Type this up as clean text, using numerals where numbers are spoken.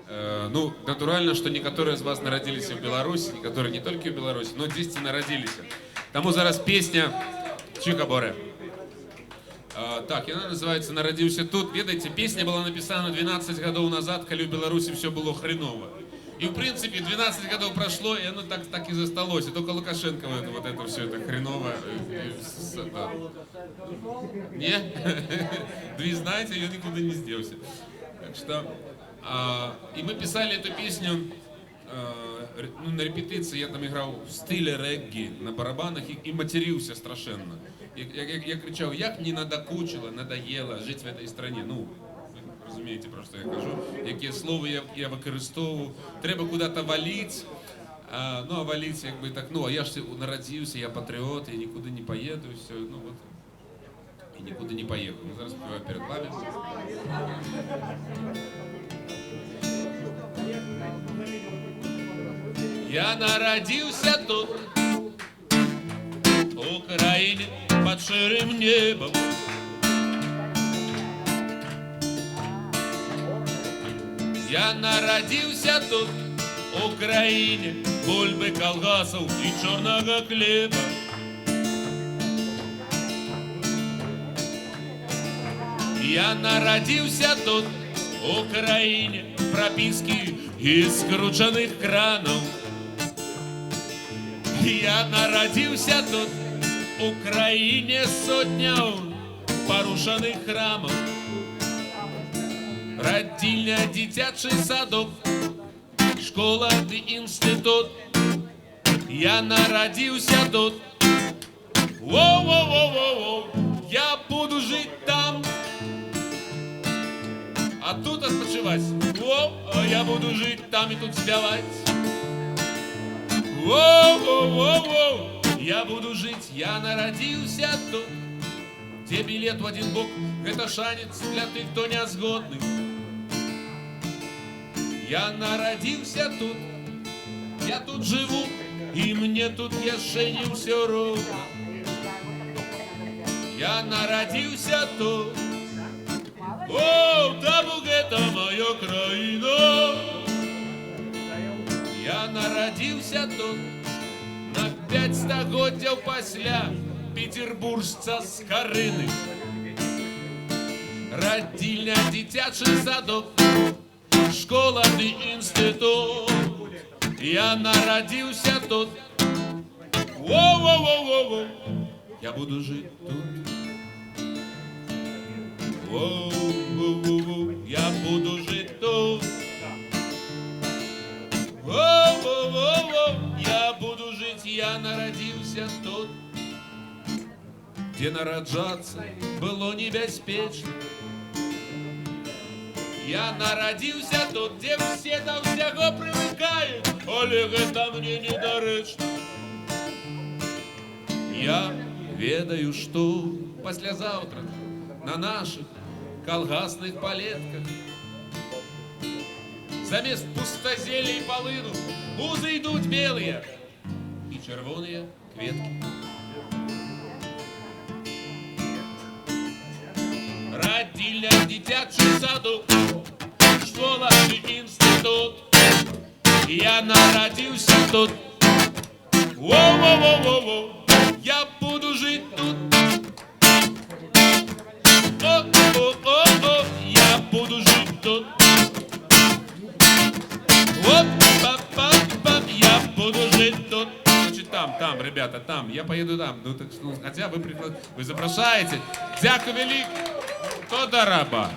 Ну, натурально, что некоторые из вас народились в Беларуси, некоторые не только в Беларуси, но дійсно народились. Тому зараз песня Чикаборе. Так, она называется «Народился тут». Ведаете, песня была написана 12 годов назад, когда в Беларуси все было хреново. И, в принципе, 12 годов прошло, и оно так и засталось. И только Лукашенко вот это все это хреново. Не? Вы знаете, я никуда не сделался. Так что... И мы писали эту песню на репетиции, я там играл в стиле регги на барабанах и матерился страшенно. Я кричав, як мені надоело жити в этой стране. Ну, ви розумієте, про що я кажу, які слова я використовую. Треба куди-то валити. Ну, а валить, якби так, ну, а я ж народився, я патріот, я нікуди не поїду, і все, ну, вот. І нікуди не поїхав. Ну, зараз співаю перед вами. Я народился тут, в Украине, под ширым небом. Я народился тут, в Украине, бульбы, колгасов и черного хлеба. Я народился тут, в Украине, прописки из скрученных кранов. Я народился тут, в Украине, сотня порушенных храмов. Родильня, дитячий садок, школа и институт. Я народился тут. Воу-воу-воу-воу, я буду жить там. А тут отпочивать. Воу, я буду жить там и тут спевать. Воу-воу-воу-воу, я буду жить, я народился тут. Где билет в один бок, это шанец для тех, кто не згодный. Я народился тут, я тут живу, и мне тут яшчэ не все ровно. Я народился тут. О, Табук, это моя краина. Я народился тут на 5 стагоддзяў пасля петербуржца з Карыны. Родильня, дзіцячы садок, школа и институт. Я народился тут. Воу-воу-воу-воу, я буду жить тут. Воу-воу-воу, я буду жить тут. Воу-воу-воу, я буду жить, я народился тут. Где нараджаться было небяспечна. Я народился тут, где все до всяго привыкают, але гэта мне недарэчна. Я ведаю, что послезавтра на наших колгасных палетках замест пустозелий полыну узыйдут белые и червоные кветки. Родильня, дитячий садок, школа и институт. Я народился тут. Воу-воу-воу-воу, я буду жить тут. О-о-о-о, я буду жить тут. Вот, пап-пап-пап, я буду жить тут. Значит, там, ребята, там, я поеду там. Ну, так, ну, хотя вы запрошаете. Дякую велике. То дараба.